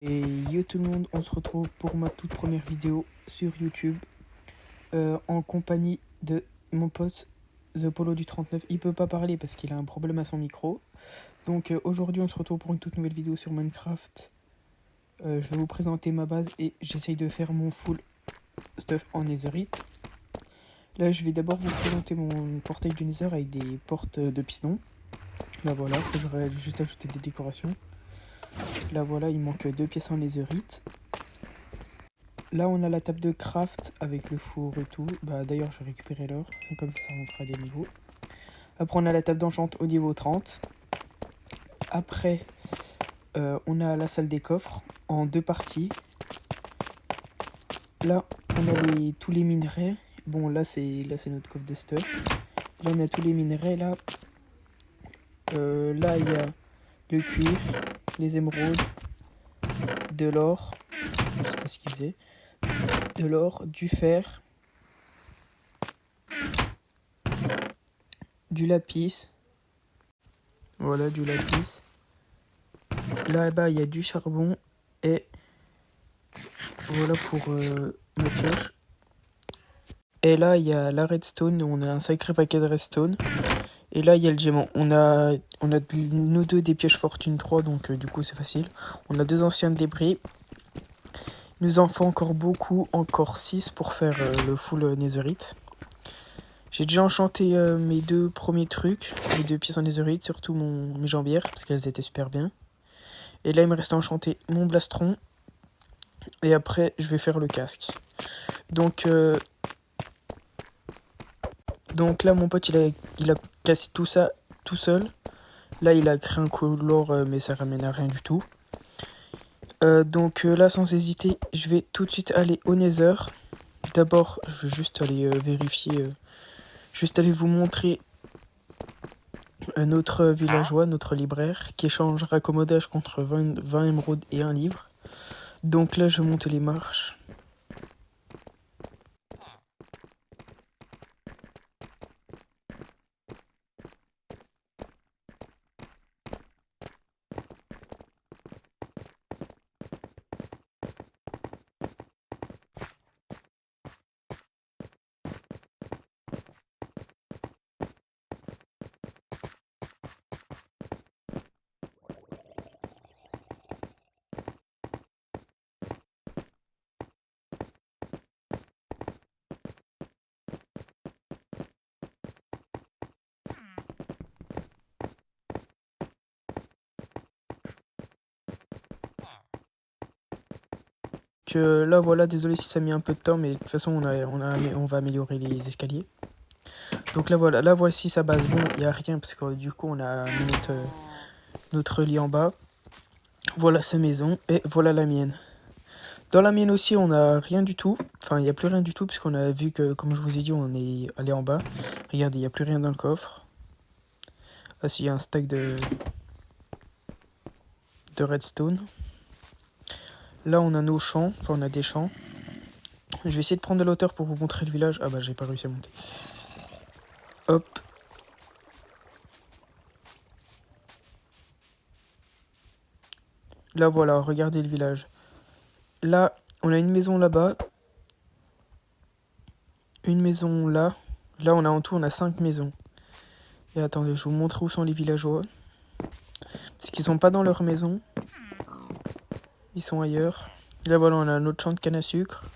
Et yo tout le monde, on se retrouve pour ma toute première vidéo sur YouTube en compagnie de mon pote The Polo du 39. Il peut pas parler parce qu'il a un problème à son micro. Donc aujourd'hui on se retrouve pour une toute nouvelle vidéo sur Minecraft. Je vais vous présenter ma base et j'essaye de faire mon full stuff en netherite. Là je vais d'abord vous présenter mon portail du nether avec des portes de piston. Là voilà, j'aurais juste ajouté des décorations. Là voilà, il manque 2 pièces en netherite. Là, on a la table de craft avec le four et tout. Bah, d'ailleurs, je vais récupérer l'or. Comme ça on fera des niveaux. Après, on a la table d'enchant au niveau 30. Après, on a la salle des coffres en 2 parties. Là, on a tous les minerais. Bon, là, c'est notre coffre de stuff. Là, on a tous les minerais. Là, là il y a le cuir, les émeraudes, de l'or. Je sais pas ce qu'il faisait. De l'or, du fer, du lapis. Voilà, du lapis. Là-bas, il y a du charbon. Et voilà pour ma pioche. Et là, il y a la redstone. On a un sacré paquet de redstone. Et là, il y a le diamant. On a nous deux des pioches fortune 3. Donc, du coup, c'est facile. On a 2 anciens débris. Il nous en faut encore beaucoup. Encore 6 pour faire le full netherite. J'ai déjà enchanté mes 2 premiers trucs. Mes 2 pièces en netherite. Surtout mes jambières. Parce qu'elles étaient super bien. Et là, il me reste à enchanter mon blastron. Et après, je vais faire le casque. Donc là, mon pote, il a cassé tout ça tout seul. Là, il a créé un color, mais ça ramène à rien du tout. Donc là, sans hésiter, je vais tout de suite aller au Nether. D'abord, je vais juste aller vérifier, juste aller vous montrer notre villageois, notre libraire, qui échange raccommodage contre 20 émeraudes et un livre. Donc là, je monte les marches. Que là, voilà, désolé si ça a mis un peu de temps, mais de toute façon, on va améliorer les escaliers. Donc là, voilà, là, voici sa base. Bon, il n'y a rien, parce que du coup, on a mis notre lit en bas. Voilà sa maison, et voilà la mienne. Dans la mienne aussi, on n'a rien du tout. Enfin, il n'y a plus rien du tout, puisqu'on a vu que, comme je vous ai dit, on est allé en bas. Regardez, il n'y a plus rien dans le coffre. Ah si, il y a un stack de redstone. Là, on a nos champs, enfin, on a des champs. Je vais essayer de prendre de la hauteur pour vous montrer le village. Ah bah, j'ai pas réussi à monter. Hop. Là, voilà, regardez le village. Là, on a une maison là-bas. Une maison là. Là, on a en tout, on a 5 maisons. Et attendez, je vous montre où sont les villageois. Parce qu'ils sont pas dans leur maison. Ils sont ailleurs. Là, voilà, on a un autre champ de canne à sucre.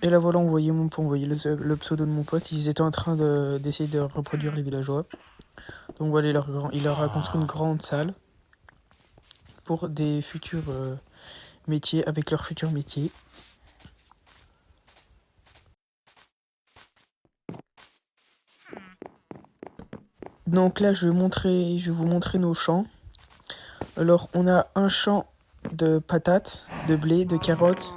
Et là, voilà, on voyait le pseudo de mon pote. Ils étaient en train d'essayer de reproduire les villageois. Donc voilà, il leur a construit une grande salle pour des futurs métiers, avec leurs futurs métiers. Donc là, je vais vous montrer nos champs. Alors, on a un champ de patates, de blé, de carottes.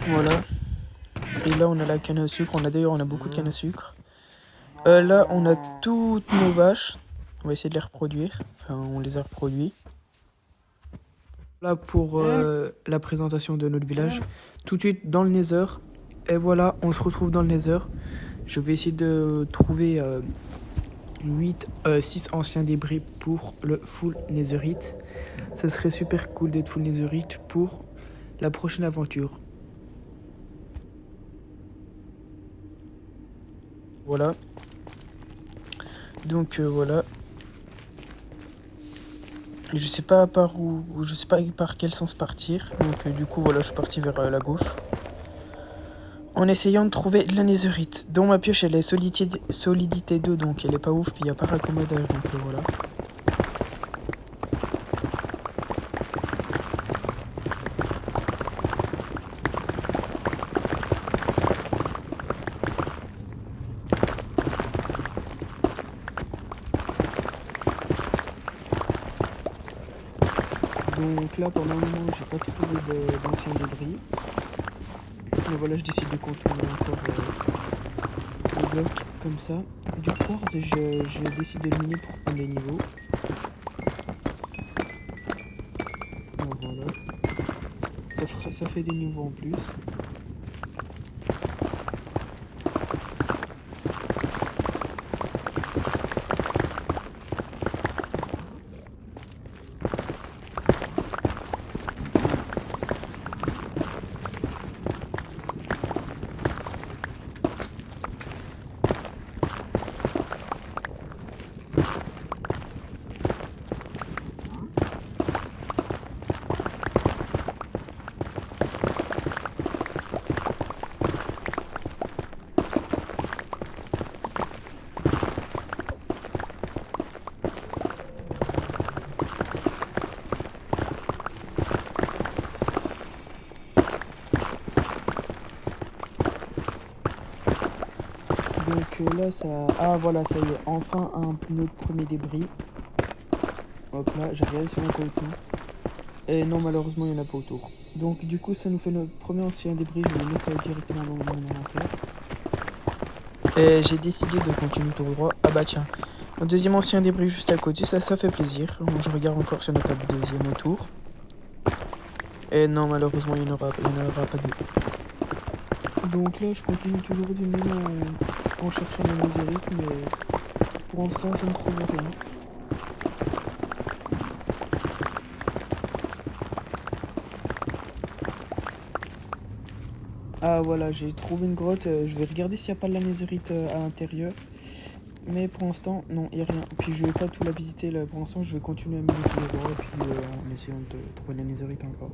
Voilà. Et là, on a la canne à sucre. On a beaucoup de canne à sucre. Là, on a toutes nos vaches. On va essayer de les reproduire. Enfin, on les a reproduits. Là, pour la présentation de notre village. Tout de suite dans le Nether. Et voilà, on se retrouve dans le Nether. Je vais essayer de trouver 6 anciens débris pour le full netherite. Ce serait super cool d'être full netherite pour la prochaine aventure. Voilà. Donc voilà. Je sais pas par où, je sais pas par quel sens partir. Donc du coup voilà, je suis parti vers la gauche. En essayant de trouver de la netherite. Dont ma pioche elle est solidité 2, donc elle est pas ouf, puis il n'y a pas raccommodage, donc voilà. Donc là pendant un moment j'ai pas trouvé d'anciens débris. Mais voilà, je décide de contourner encore le bloc comme ça. Du quartz, je décide de le miner pour prendre des niveaux. Donc voilà. Ça fait des niveaux en plus. Donc là ça... Ah voilà, ça y est, enfin notre premier débris. Hop là, j'ai regardé si on a pas autour. Et non, malheureusement il n'y en a pas autour. Donc du coup ça nous fait notre premier ancien débris, je vais le mettre directement dans mon inventaire. Et j'ai décidé de continuer tout droit. Ah bah tiens, un deuxième ancien débris juste à côté, ça fait plaisir. Bon, je regarde encore si on n'a pas de deuxième autour. Et non, malheureusement il n'y en aura pas deux. Donc là je continue toujours du miner en cherchant la netherite, mais pour l'instant je ne trouve rien. Ah voilà, j'ai trouvé une grotte, je vais regarder s'il n'y a pas de la netherite à l'intérieur. Mais pour l'instant, non, il n'y a rien. Puis je vais pas tout la visiter là, pour l'instant je vais continuer à miner tous les droits et puis en essayant de trouver la netherite encore.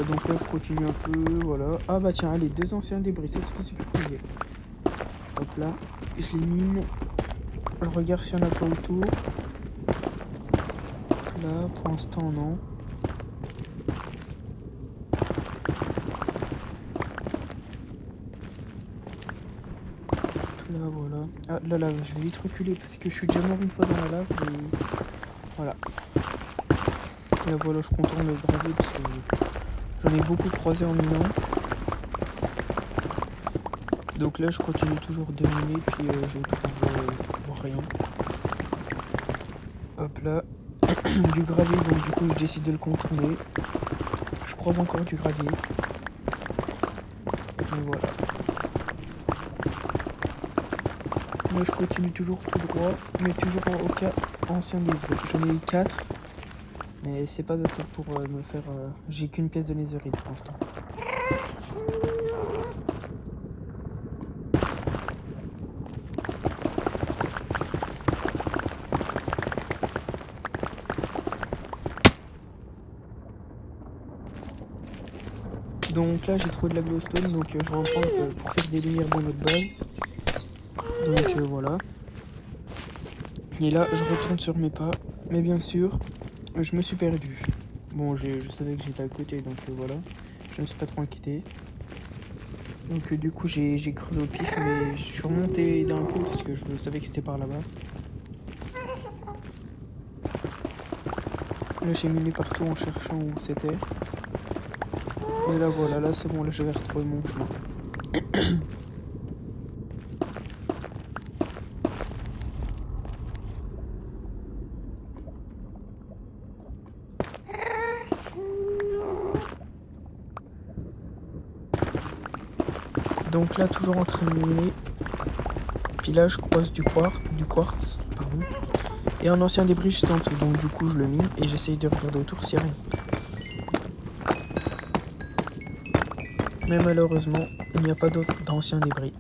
Donc là je continue un peu, voilà. Ah bah tiens, allez, 2 anciens débris, ça fait super plaisir. Hop là, je les mine. Je regarde s'il n'y en a pas autour. Là, pour l'instant, non. Là, voilà. Ah, là, je vais vite reculer parce que je suis déjà mort une fois dans la lave. Et... voilà. Là, voilà, je contourne le gravier parce que j'en ai beaucoup croisé en minant. Donc là, je continue toujours de miner, puis je trouve rien. Hop là. Du gravier, donc du coup, je décide de le contourner. Je croise encore du gravier. Et voilà. Moi je continue toujours tout droit, mais toujours au cas ancien débris. J'en ai eu 4, mais c'est pas assez pour me faire... j'ai qu'une pièce de netherite pour l'instant. Donc là j'ai trouvé de la glowstone, donc je vais en prendre pour faire des lumières dans notre base. Donc voilà. Et là je retourne sur mes pas, mais bien sûr je me suis perdu. Bon je savais que j'étais à côté, donc voilà. Je me suis pas trop inquiété. Donc du coup j'ai creusé au pif, mais je suis remonté d'un coup parce que je savais que c'était par là-bas. Là j'ai miné partout en cherchant où c'était. Et là voilà, là c'est bon, là j'avais retrouvé mon chemin. Donc là, toujours en train de miner. Puis là, je croise du quartz, pardon. Et un ancien débris juste en dessous. Donc du coup, je le mine et j'essaye de regarder autour s'il n'y a rien. Mais malheureusement, il n'y a pas d'anciens débris.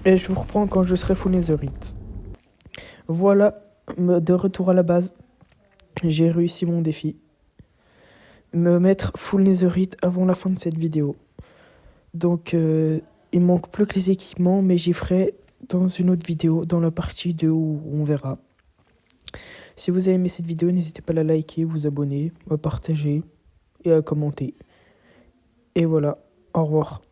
Et je vous reprends quand je serai full netherite. Voilà, de retour à la base. J'ai réussi mon défi. Me mettre full netherite avant la fin de cette vidéo. Donc, il manque plus que les équipements, mais j'y ferai dans une autre vidéo, dans la partie 2 où on verra. Si vous avez aimé cette vidéo, n'hésitez pas à la liker, vous abonner, à partager et à commenter. Et voilà, au revoir.